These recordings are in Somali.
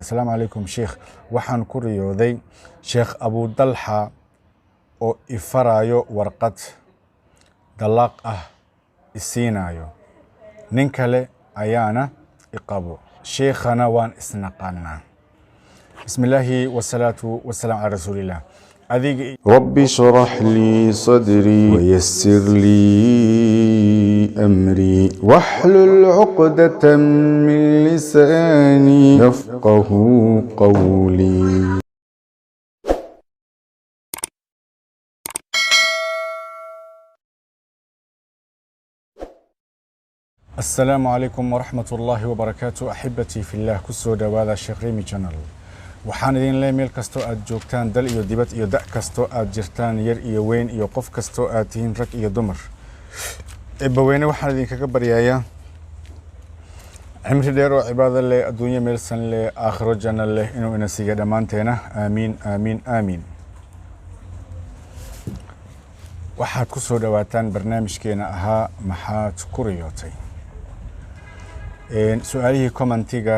السلام عليكم شيخ waxaan ku riyooday sheekh Abu Dalha oo ifarayo warqad dalaaq ah isiinayo nin kale ayaana iqabo sheekhana waan isnaqaanaa bismillaahi wasalaatu wasalaam ala rasuulillah adiga رب اشرح لي صدري ويسر لي أمري واحلل عقدة من لساني يفقه قولي. السلام عليكم ورحمة الله وبركاته أحبتي في الله كسو دواذا الشيخ ريمي channel waxaan idin leeyahay meel kasto aad joogtaan dal iyo dibad iyo da' kasto aad jirtaan yar iyo weyn iyo qof kasto aad tihiin rag iyo dumar eebaweyne waxaan idinkaga baryayaa cimri dheer oo cibaado leh adduunyo meelsan leh aakhiro janno leh inuu ina siiyo dhammaanteena aamiin aamiin aamiin waxaad ku soo dhawaataan barnaamijkeena ahaa maxaad ku riyootay su'aalihii commentiga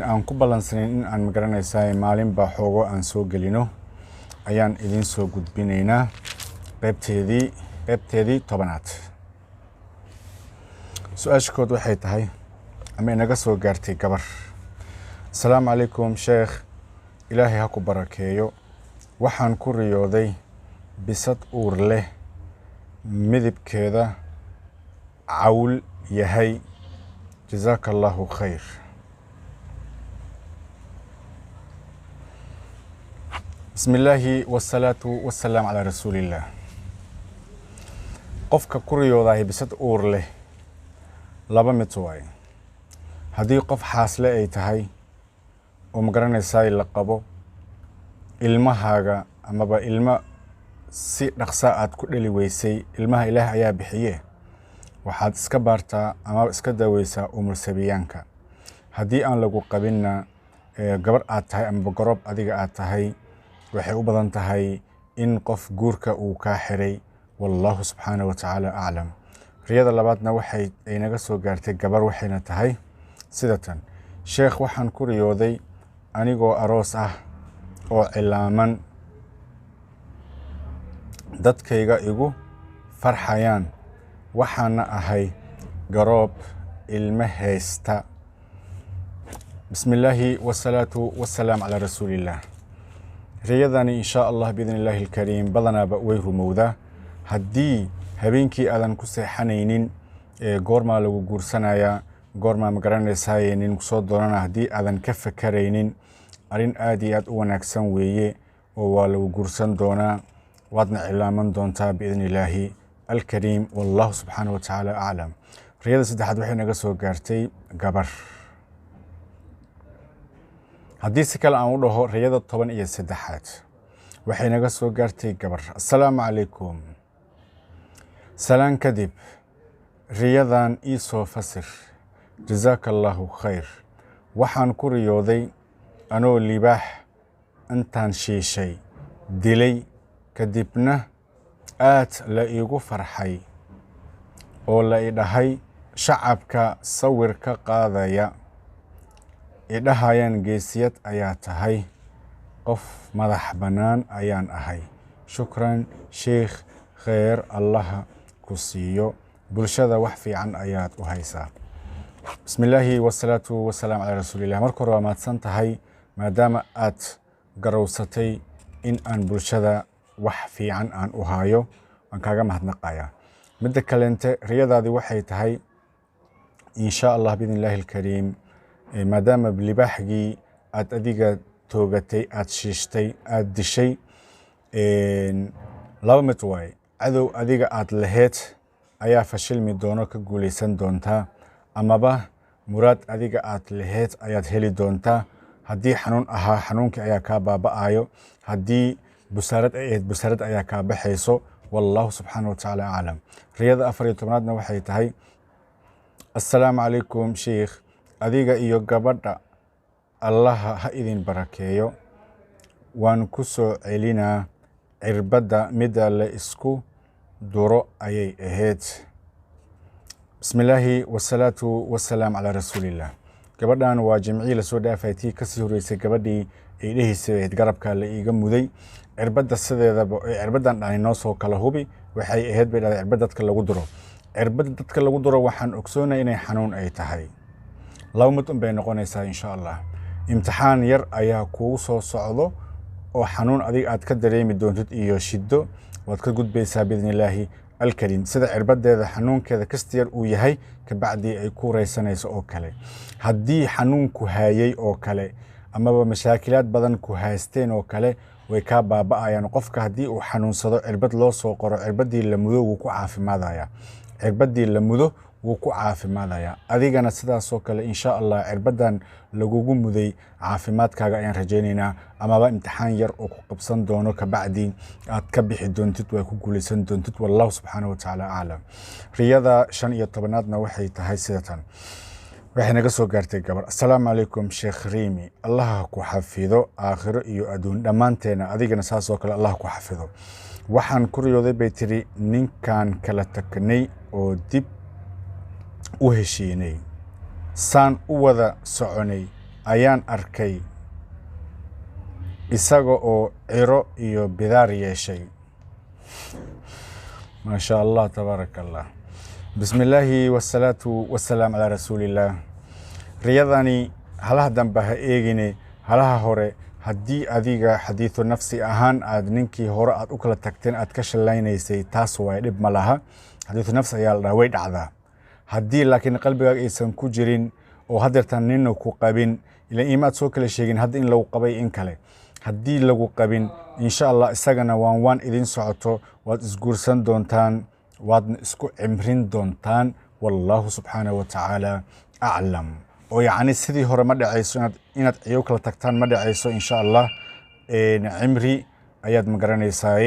aan ku balansanin in aan magaranaysaa maalin baa xoogo aan soo gelino ayaan idin soo gudbinaynaa qaybteedii tobanaad su-aashakood waxay tahay ama inaga soo gaartay gabar asalaamu calaykum sheekh ilaahay ha ku barakeeyo waxaan ku riyooday bisad uur leh midabkeeda cawl yahay jazaaka allahu khayr بسم الله والصلاة والسلام على رسول الله قفك كوريودا بسد أور له لابا متواي هذه قف حاصلة أي تهي ومقرن ساي لقبو إلما هاga أما با إلما سي رقصاءات كل اللي ويسي إلما إله أيا بحيه وحاد اسكبارتا أما اسكدا ويسا أمر سبيانكا هذه أن لقو قبلنا قبر آتهي أما بقرب أديق آتهي waxay u badan tahay in qof guurka uu ka xiray wallahu subhanahu wa ta'ala a'lam riyada labaadna waxay inaga soo gaartay gabar waxayna tahay sidatan sheekh waxaan ku riyooday anigoo aroos ah oo cilaaman dadkayga igu farxayaan waxaana ahay garoob ilma haysta bismillaahi wasalaatu wasalaam ala rasuulillah riyadani insha Allah biidin Ilaahi al-Kariim badanaaba way rumowdaa haddii habeenkii aadan ku seexanaynin goormaa lagu guursanayaa goormaa magaranaysaa nin kusoo doonana haddii aadan ka fakaraynin arrin aad iyo aad u wanaagsan weeye oo waa lagu guursan doonaa waadna cilaaman doontaa biidin Ilaahi al-Kariim wallahu subhanahu wa ta'ala a'lam riyada saddexaad waxay naga soo gaartay gabar haddii si kale aan u dhaho riyada 13aad waxay naga soo gaartay gabar assalaamu calaykum salaan kadib riyadan ii soo fasir jazaaka allahu khayr waxaan ku riyooday anoo libaax intaan shiishay dilay kadibna aad la iigu farxay oo la idhahay shacabka sawirka qaadaya idhahayaan geesiyad ayaa tahay qof madax bannaan ayaan ahay shukran sheekh khayr allaha ku siiyo bulshada wax fiican ayaad u haysaa bismillaahi wasalaatu wasalaam ala rasuulillah marka hore waa mahadsan tahay maadaama aad garowsatay in aan bulshada wax fiican aan u hayo waan kaaga mahadnaqayaa midda kaleente riyadaadii waxay tahay insha allah biidin illaahi al-kariim maadaama libaaxgii aad adiga toogatay aad shiishtay aad dishay laba mid waay cadow adiga aad laheyd ayaa fashilmi doono ka guulaysan doontaa amaba muraad adiga aad laheyd ayaad heli doontaa haddii xanuun ahaa xanuunkii ayaa kaa baaba'ayo haddii busaarad ay ahayd busaarad ayaa kaa baxayso wallahu subxaanahu wa tacaala aclam riyada 14aadna waxay tahay assalaamu calaykum sheekh adiga iyo gabadha allaha ha idin barakeeyo waan ku soo celinaa cirbadda mida la isku duro ayay ahayd bismillaahi wasalaatu wasalaam calaa rasuulillah gabadhan waa jimcii lasoo dhaafay tii kasii horeysay gabadhii ay dhehaysay garabka la iiga muday cirbadda sideedaba cirbadan dhani noo soo kala hubi waxay ahayd bay dhahday cirbad dadka lagu duro cirbadda dadka lagu duro waxaan ogsoonay inay xanuun ay tahay laba mid un bay noqonaysaa insha allah imtixaan yar ayaa kugu soo socdo oo xanuun adiga aad ka dareemi doontid iyo shiddo waad ka gudbaysaa biidni illaahi alkariim sida cirbadeeda xanuunkeeda kasta yar uu yahay kabacdii ay ku raysanayso oo kale haddii xanuunku haayay oo kale amaba mashaakilaad badan ku haysteen oo kale way kaa baaba'ayaan qofka haddii uu xanuunsado cirbad loo soo qoro cirbadii la mudo wuu ku caafimaadaya cirbadii la mudo wuu ku caafimaadaya adigana sidaasoo kale insha allah cirbadan lagugu muday caafimaadkaaga ayaan rajaynaynaa amaba imtixaan yar oo ku qabsan doono kabacdi aad ka bixi doontid waa ku guulaysan doontid wallahu subxaanahu watacaala aclam riyada 15aadna waxay tahay sidatan waxay naga soo gaartay gabar assalaamu calaykum sheekh riimi allaha ku xafido aakhiro iyo adduun dhammaanteena adigana saasoo kale allah ku xafido waxaan ku riyooday bay tiri ninkaan kala tagnay oo dib u heshiinay saan u wada soconay ayaan arkay isaga oo ciro iyo bidaar yeeshay ما شاء الله تبارك الله بسم الله والصلاة والسلام على رسول الله رياضاني هلها دنبها إيجيني هلها هوري هدي أديغا حديث نفسي أهان أد نينكي هورا أد أكلا تكتين أد كشلينيسي تاسو ويدب ملاها حديث نفسي يال رويد عذا هدي لكن قلبي إيسان كجرين وهدرتان نينو كو قابين إلا إيمات سوكالي شيغين هدين لو قبي إنكالي haddii lagu qabin insha allah isagana waan idin socoto waad isguursan doontaan waadna isku cimrin doontaan wallahu subxaanahu watacaala aclam oo yacni sidii hore ma dhacayso inaad ciyo kala tagtaan ma dhacayso insha allah cimri ayaad magaranaysaa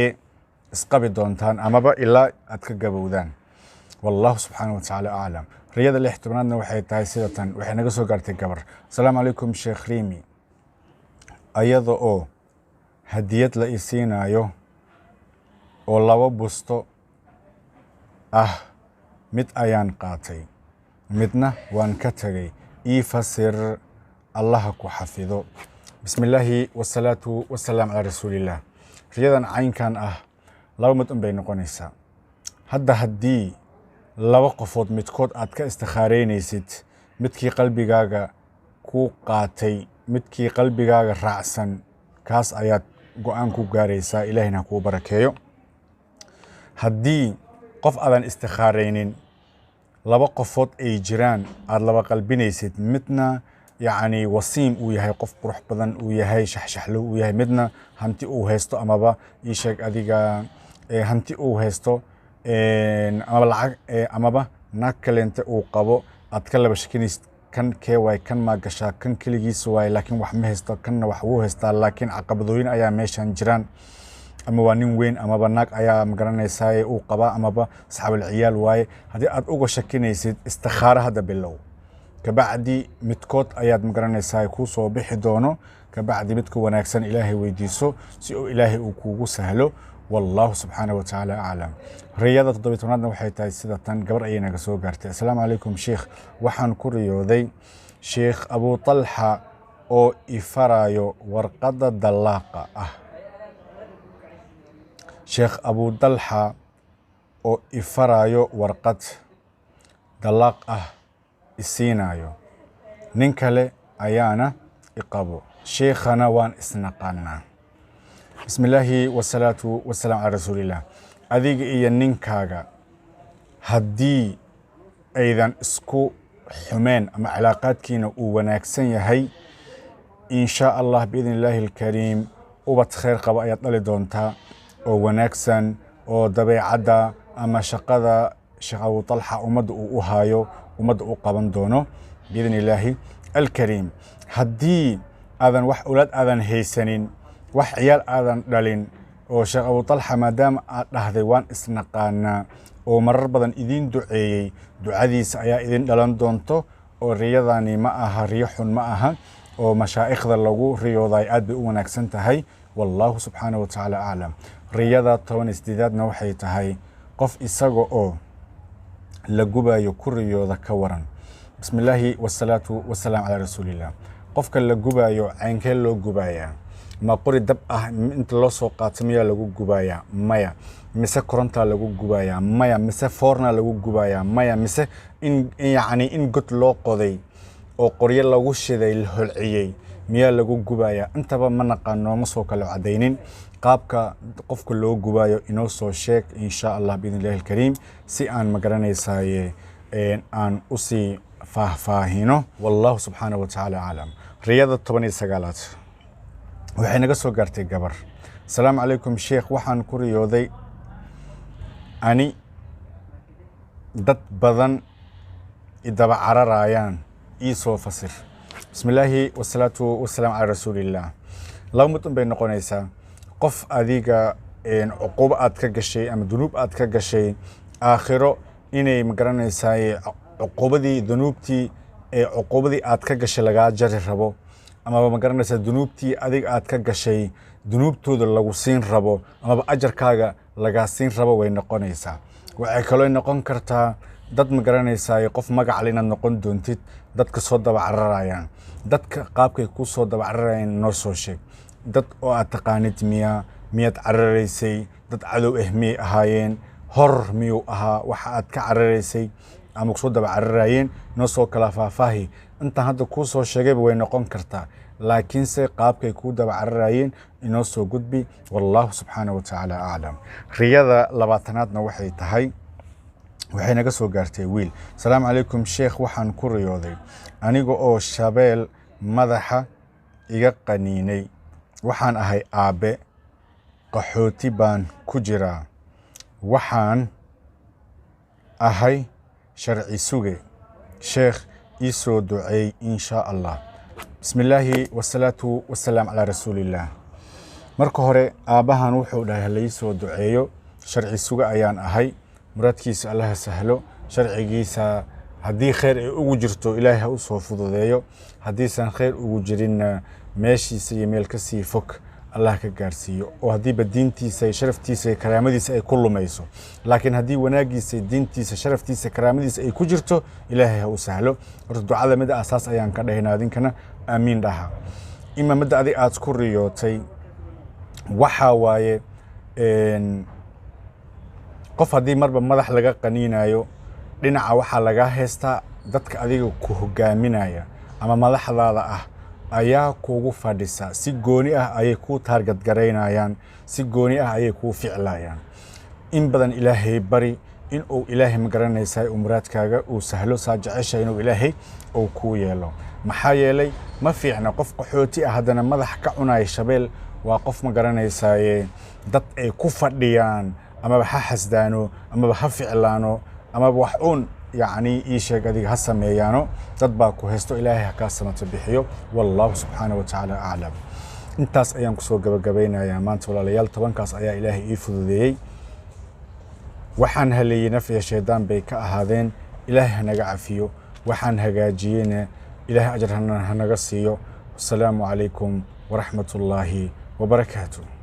isqabi doontaan amaba ilaa aad ka gabowdaan wallahu subxaanahu watacaala aclam riyada 16aadna waxay tahay sidatan waxay naga soo gaartay gabar assalaamu calaykum sheekh riimi ayada oo hadiyad la isiinayo oo 2 busto ah mid ayaan qaatay midna waan ka tagay ii fasir allaha ku xafido bismillaahi wassalaatu wassalaam calaa rasuulillah riyadan caynkan ah 2 mid un bay noqonaysaa hadda haddii 2 qofood midkood aad ka istikhaaraynaysid midkii qalbigaaga ku qaatay midkii qalbigaaga raacsan kaas ayaad go'aan ku gaaraysaa ilaahina kuu barakeeyo haddii qof aadan istikhaaraynin 2 qofood ay jiraan aad 2 qalbinaysid midna yacni wasiim uu yahay qof qurux badan uu yahay shaxshaxlo uu yahay midna hanti uu haysto amaba ii sheeg adiga hanti uu haysto amaba lacag amaba naag kaleente uu qabo aad ka laba shakinaysid kan kee waay kan ma gashaa kan keligiis waay laakiin wax ma haysto kanna wax wuu haystaa laakiin caqabadooyin ayaa meeshan jiraan ama waa nin weyn amaba naag ayaa magaranaysaa uu qabaa amaba saxaabul ciyaal waaye haddii aad uga shakinaysid istikhaara hadda bilow kabacdi midkood ayaad magaranaysaa kuu soo bixi doono kabacdi midka wanaagsan ilaahay weydiiso si uu ilaahay uu kuugu sahlo والله سبحانه وتعالى أعلم رياضة 17aadna waxay tahay sida tan gabar ayay naga soo gaartay assalaamu calaykum sheekh waxaan ku riyooday sheekh abu talxa oo ifarayo warqadda dalaaqa ah sheekh abu talxa oo ifarayo warqad dalaaq ah isiinayo nin kale ayaana iqabo sheekhana waan isnaqaanaa بسم الله والصلاة والسلام على رسول الله أذيك إيا نينكاغا هدي أيضا اسكو حمين أما علاقات كينا وناكسن يهي إن شاء الله بإذن الله الكريم وبتخير قبائيات لدونتا وناكسن ودبي عدا أما شقذا شقاو طلحة ومد أوهايو ومد قبن دونو بإذن الله الكريم هدي أذن وح أولاد أذن هيسنين wax ciyaal aadan dhalin oo sheekh abu talxa maadaama aad dhahday waan isnaqaanaa oo marar badan idin duceeyey ducadiisa ayaa idin dhalan doonto oo riyadani ma aha riyo xun ma aha oo mashaa'ikhda lagu riyooday aad bay u wanaagsan tahay wallahu subxaanahu watacaala aclam riyada 18aadna waxay tahay qof isaga oo la gubayo ku riyooda ka waran بسم الله والصلاة والسلام على رسول الله قفك اللي جبايو عين كل لو جبايا ما قري دب انت لو سو قاتميا لو جبايا مايا مسا كورنتا لو جبايا مايا مسا فورنا لو جبايا مايا مسا ان يعني ان قلت لو قضي او قريه لو شيday الهلعيي miyaa lagu gubayaa intaba ma naqaano ma soo kala cadeynin qaabka qofka loo gubayo inoo soo sheeg insha Allah biidhnillaahi alkariim si aan magaranaysaay aan u sii faahfaahino wallahu subhanahu wa ta'ala aalam riyada 19aad waxay naga soo gaartay gabar salaamu calaykum sheekh waxaan ku riyooday ani dad badan idaba cararayaan ii soo fasir بسم الله والصلاة والسلام على رسول الله لو متن بين نقونيسا قف أديك إن عقوبة أتكج شيء أم ذنوب أتكج شيء آخره إني مقرنيسا عقوبة دي ذنوبتي عقوبة دي أتكج شيء لقى جري ربو أما مقرنيسا ذنوبتي أديك أتكج شيء ذنوبتو دلوا سين ربو أما بأجر كاجا لقى سين ربو وين نقونيسا وعكلوا نقون كرتا dad ma garanaysaa qof magac alina noqon doontid dadka soo daba cararayaan dadka qaabkay ku soo daba cararayaan noo soo sheeg dad oo aad taqaanid miyaad cararaysay dad cadow miyay ahaayeen hor miyuu ahaa waxa aad ka cararaysay ama ku soo daba cararayeen noo soo kala faahfaahi inta hadda ku soo sheegayba way noqon kartaa laakiin se qaabkay ku daba cararayeen inoo soo gudbi wallahu subhanahu wa ta'ala aalam riyada 20aadna waxay tahay waxay naga soo gaartay wiil salaam calaykum sheekh waxaan ku riyooday aniga oo shabeel madaxa iga qaniinay waxaan ahay aabe qaxooti baan ku jiraa waxaan ahay sharci suge sheekh ii soo duceey insha Allah bismillaahi wassalaatu wassalaam ala rasuulillah marka hore aabahan wuxuu dhahay la ii soo duceeyo sharci suge ayaan ahay muradkiisa Allah sahlo sharcigiisa hadii khayr ay ugu jirto ilaahay ha u soo fududeeyo hadii san khayr ugu jirin meeshiisa iyo meel ka sii fog Allah ka gaarsiiyo oo hadii diintiisa sharaftiisa karaamadiisa ay ku lumayso laakiin hadii wanaagiisa diintiisa sharaftiisa karaamadiisa ay ku jirto ilaahay ha u sahlo horta ducada mid asaas ayaan ka dhahaynaa idinkana aamiin dhaha imaamada adi aad ku riyootay waxa waaye qof hadii marba madax laga qaniinayo dhinaca waxa laga heystaa dadka adiga ku hogaaminaya ama madaxdaada ah ayaa kugu fadhisa si gooni ah ayay ku target gareynayaan si gooni ah ayay ku ficlayaan in badan ilaahay bari in uu ilaahay magaranaysaa umraadkaaga uu sahlo saajicesha inuu ilaahay uu ku yeelo maxaa yeelay ma fiicna qof qaxooti ah hadana madax ka cunay shabeel waa qof magaranaysaa dad ay ku fadhiyaan ama ha xasdaano ama ha ficlaano ama wax uun يعني إيش قديك هسه ميانو تطبع كوهستو إلهي هكاس سمت بحيو والله سبحانه وتعالى أعلم انتاس أيام كسو قبينا يا مانت ولا ليال طبعا كاس أيا إلهي إيفو ذي وحن هلي نفي الشيطان بيك هذين إلهي هنقع فيو وحن هقاجيين إلهي أجر هنقصيو والسلام عليكم ورحمة الله وبركاته.